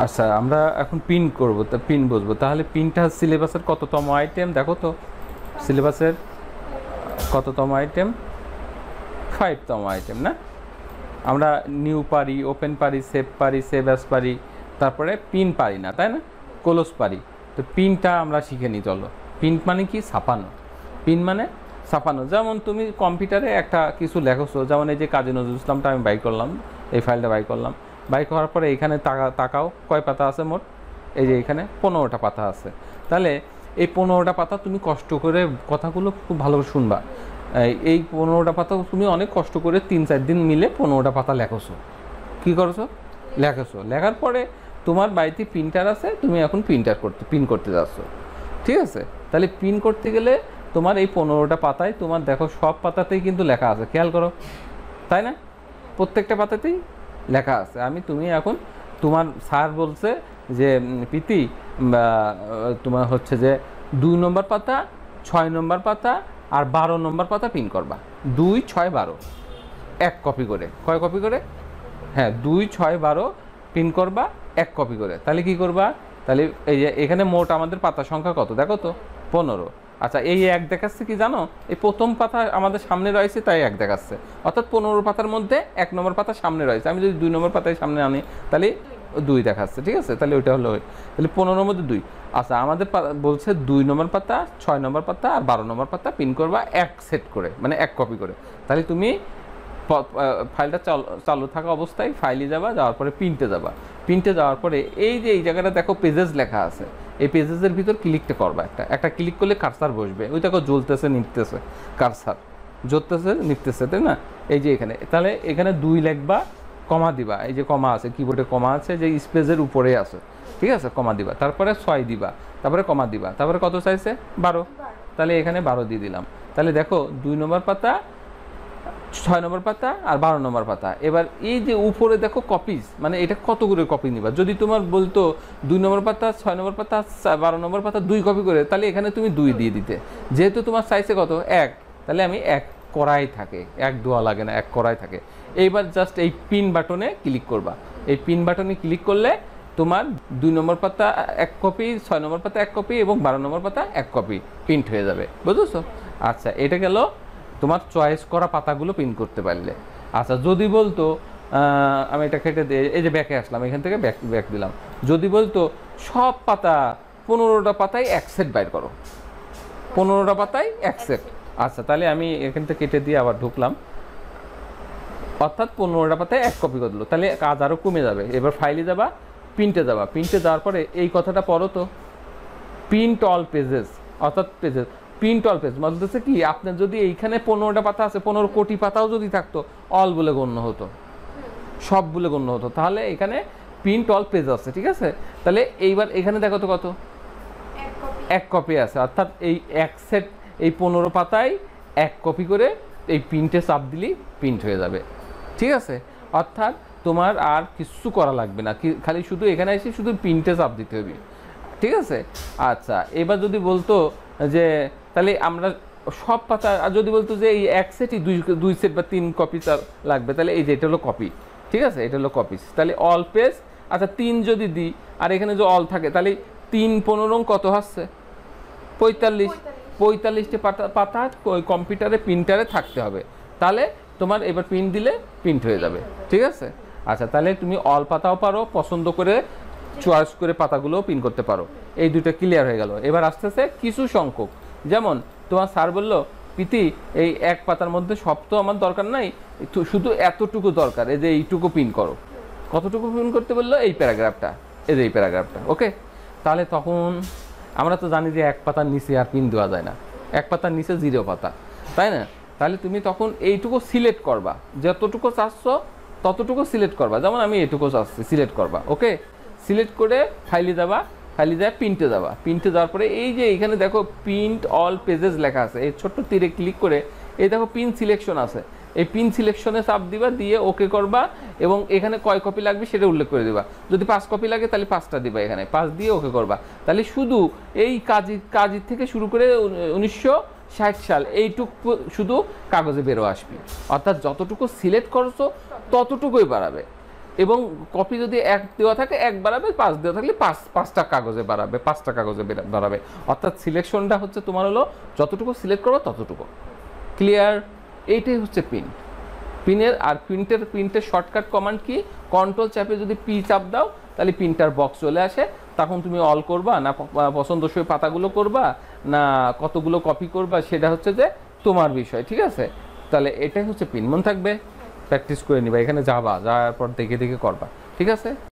আচ্ছা, আমরা এখন পিন করব, তা পিন বসবো। তাহলে পিনটা সিলেবাসের কততম আইটেম দেখো তো? সিলেবাসের কততম আইটেম? 5তম আইটেম না? আমরা নিউ পারি, ওপেন পারি, সেভ পারি, সেভ অ্যাজ পারি, তারপরে পিন পারি না, তাই না? ক্লোজ পারি। তো পিনটা আমরা শিখে নিই, চলো। পিন মানে কি? ছাপানো। পিন মানে ছাপানো। যেমন তুমি কম্পিউটারে একটা কিছু লেখছো, যেমন এই যে কাজী নজরুল ইসলামটা আমি বাই করলাম, এই ফাইলটা বাই করলাম। বাই করার পরে এখানে তাকাও কয় পাতা আছে মোট? এই যে এখানে 15টা পাতা আছে। তাহলে এই 15টা পাতা তুমি কষ্ট করে কথাগুলো খুব ভালো শুনবা। এই 15টা পাতা তুমি অনেক কষ্ট করে 3-4 দিন মিলে 15টা পাতা লেখছো। কী করছো? লেখছো। লেখার পরে তোমার বাড়িতে প্রিন্টার আছে, তুমি এখন পিন করতে যাচ্ছ। ঠিক আছে? তাহলে পিন করতে গেলে তোমার এই 15টা পাতায় তোমার দেখো সব পাতাতেই কিন্তু লেখা আছে, খেয়াল করো, তাই না? প্রত্যেকটা পাতাতেই লেখা আছে। তুমি এখন তোমার স্যার বলছে যে প্রীতি, তোমার হচ্ছে যে 2 নম্বর পাতা, 6 নম্বর পাতা আর 12 নম্বর পাতা পিন করবা। 2, 6, 12 এক কপি করে। কয় কপি করে? হ্যাঁ, 2, 6, 12 পিন করবা এক কপি করে। তাহলে কি করবা? তাহলে এই যে এখানে মোট আমাদের পাতা সংখ্যা কত দেখো তো? 15। আচ্ছা, এই এক দেখাচ্ছে কি জানো? এই প্রথম পাতা আমাদের সামনে রয়েছে তাই এক দেখাচ্ছে, অর্থাৎ 15 পাতার মধ্যে 1 নম্বর পাতা সামনে রয়েছে। আমি যদি 2 নম্বর পাতায় সামনে আনি তাহলে 2 দেখাচ্ছে। ঠিক আছে? তাহলে ওইটা হলো, তাহলে 15-র মধ্যে 2। আচ্ছা, আমাদের বলছে 2 নম্বর পাতা, 6 নম্বর পাতা আর 12 নম্বর পাতা পিন করবা এক সেট করে, মানে এক কপি করে। তাহলে তুমি ফাইলটা চালু থাকা অবস্থায় ফাইলে যাবা, যাওয়ার পরে প্রিন্টে যাবা। প্রিন্টে যাওয়ার পরে এই যে এই জায়গাটা দেখো পেজেস লেখা আছে, এই পেজেসের ভিতর ক্লিকটা করবা। একটা ক্লিক করলে কারসার বসবে, ওই দেখো জ্বলতেছে নিতেছে, কারসার জ্বলতেছে নিতেছে, তাই না? এই যে এখানে, তাহলে এখানে 2 লিখবা, কমা দিবা। এই যে কমা আছে, কিবোর্ডে কমা আছে, যে স্পেসের উপরে আছে। ঠিক আছে? কমা দিবা, তারপরে 6 দিবা, তারপরে কমা দিবা, তারপরে কত চাইছে? 12। তাহলে এখানে 12 দিয়ে দিলাম। তাহলে দেখো 2 নম্বর পাতা, 6 নম্বর পাতা আর 12 নম্বর পাতা। এবার এই যে উপরে দেখো কপিস, মানে এটা কত করে কপি নিবা। যদি তোমার বলতো 2 নম্বর পাতা, 6 নম্বর পাতা, 12 নম্বর পাতা 2 কপি করে, তাহলে এখানে তুমি 2 দিয়ে দিতে। যেহেতু তোমার সাইজে কত? 1, তাহলে আমি 1 করাই থাকে, 1 দেওয়া লাগে না, 1 করাই থাকে। এইবার জাস্ট এই পিন বাটনে ক্লিক করবা। এই পিন বাটনে ক্লিক করলে তোমার 2 নম্বর পাতা 1 কপি, 6 নম্বর পাতা 1 কপি এবং 12 নম্বর পাতা 1 কপি প্রিন্ট হয়ে যাবে। বুঝেছো? আচ্ছা, এটা গেল তোমার চয়েস করা পাতাগুলো প্রিন্ট করতে পারলে। আচ্ছা, যদি বলতো আমি এটা কেটে দিয়ে এই যে ব্যাকে আসলাম, এখান থেকে ব্যাক দিলাম। যদি বলতো সব পাতা 15টা পাতায় এক সেট বাইর করো, 15টা পাতায় এক সেট। আচ্ছা, তাহলে আমি এখান থেকে কেটে দিয়ে আবার ঢুকলাম, অর্থাৎ 15টা পাতায় এক কপি করলো। তাহলে কাজ আরও কমে যাবে। এবার ফাইলে যাবা, প্রিন্টে যাবা। প্রিন্টে যাওয়ার পরে এই কথাটা পড়ো তো, প্রিন্ট অল পেজেস, অর্থাৎ পেজেস প্রিন্ট অল পেজ বলতেছে কি, আপনার যদি এইখানে 15টা পাতা আছে, 15 কোটি পাতাও যদি থাকতো, অল বলে গণ্য হতো, সব বলে গণ্য হতো। তাহলে এখানে প্রিন্ট অল পেজ আছে। ঠিক আছে? তাহলে এইবার এখানে দেখো তো কত? এক কপি আছে, অর্থাৎ এই এক সেট, এই 15 পাতায় এক কপি করে এই প্রিন্টে চাপ দিলেই প্রিন্ট হয়ে যাবে। ঠিক আছে? অর্থাৎ তোমার আর কিছু করা লাগবে না, খালি শুধু এখানে এসে শুধু প্রিন্টে চাপ দিতে হবে। ঠিক আছে? আচ্ছা, এবার যদি বলতো যে তাহলে আমরা সব পাতা, আর যদি বলতো যে এই এক সেটই 2 সেট বা 3 কপি লাগবে, তাহলে এই যে এটা হলো কপি। ঠিক আছে? এটা হলো কপিস। তাহলে অল পেজ। আচ্ছা, 3 যদি দিই আর এখানে যে অল থাকে, তাহলে 3 15 কত হচ্ছে? 45। 45টি পাতা ওই কম্পিউটারে প্রিন্টারে থাকতে হবে। তাহলে তোমার এবার প্রিন্ট দিলে প্রিন্ট হয়ে যাবে। ঠিক আছে? আচ্ছা, তাহলে তুমি অল পাতাও পারো, পছন্দ করে চয়েস করে পাতাগুলোও প্রিন্ট করতে পারো। এই দুটো ক্লিয়ার হয়ে গেল। এবার আসতেছে কিছু সংখ্যক। যেমন তোমার স্যার বললো, প্রীতি এই এক পাতার মধ্যে সব তো আমার দরকার নাই, শুধু এতটুকু দরকার, এই যে এইটুকু প্রিন্ট করো। কতটুকু প্রিন্ট করতে বললো? এই প্যারাগ্রাফটা, এই যে এই প্যারাগ্রাফটা। ওকে? তাহলে তখন আমরা তো জানি যে এক পাতার নিচে আর প্রিন্ট দেওয়া যায় না, এক পাতার নিচে 0 পাতা, তাই না? তাহলে তুমি তখন এইটুকু সিলেক্ট করবা, যতটুকু চাচ্ছ ততটুকু সিলেক্ট করবা। যেমন আমি এইটুকু চাচ্ছি, সিলেক্ট করবা। ওকে? সিলেক্ট করে ফাইলে যাবা, ফাইলে যায় প্রিন্টে যাবা। প্রিন্টে যাওয়ার পরে এই যে এখানে দেখো প্রিন্ট অল পেজেস লেখা আছে, এই ছোট্ট তীরে ক্লিক করে এই দেখো পিন সিলেকশন আছে, এই পিন সিলেকশনে চাপ দিবা, দিয়ে ওকে করবা এবং এখানে কয় কপি লাগবে সেটা উল্লেখ করে দিবা। যদি 5 কপি লাগে তাহলে 5টা দিবা, এখানে 5 দিয়ে ওকে করবা। তাহলে শুধু এই কাজী থেকে শুরু করে 1960 সাল এইটুকু শুধু কাগজে বেরো আসবি, অর্থাৎ যতটুকু সিলেক্ট করছো ততটুকুই বাড়াবে। এবং কপি যদি 1 দেওয়া থাকে 1 বাড়াবে, 5 দেওয়া থাকলে 5টা কাগজে বাড়াবে, 5টা কাগজে বাড়াবে। অর্থাৎ সিলেকশনটা হচ্ছে তোমার হলো যতটুকু সিলেক্ট করবে ততটুকু। ক্লিয়ার? এইটাই হচ্ছে পিনের। আর প্রিন্টের শর্টকাট কমান্ড কি? কন্ট্রোল চাপে যদি পি চাপ দাও তাহলে প্রিন্টার বক্স চলে আসে। তখন তুমি অল করবা না পছন্দসই পাতাগুলো করবা না কতগুলো কপি করবা, সেটা হচ্ছে যে তোমার বিষয়, ঠিক আছে? তাহলে এটাই হচ্ছে পিন। মনে থাকবে, প্র্যাকটিস করে নিবা, এখানে যাওয়ার পর দেখে দেখে করবা, ঠিক আছে?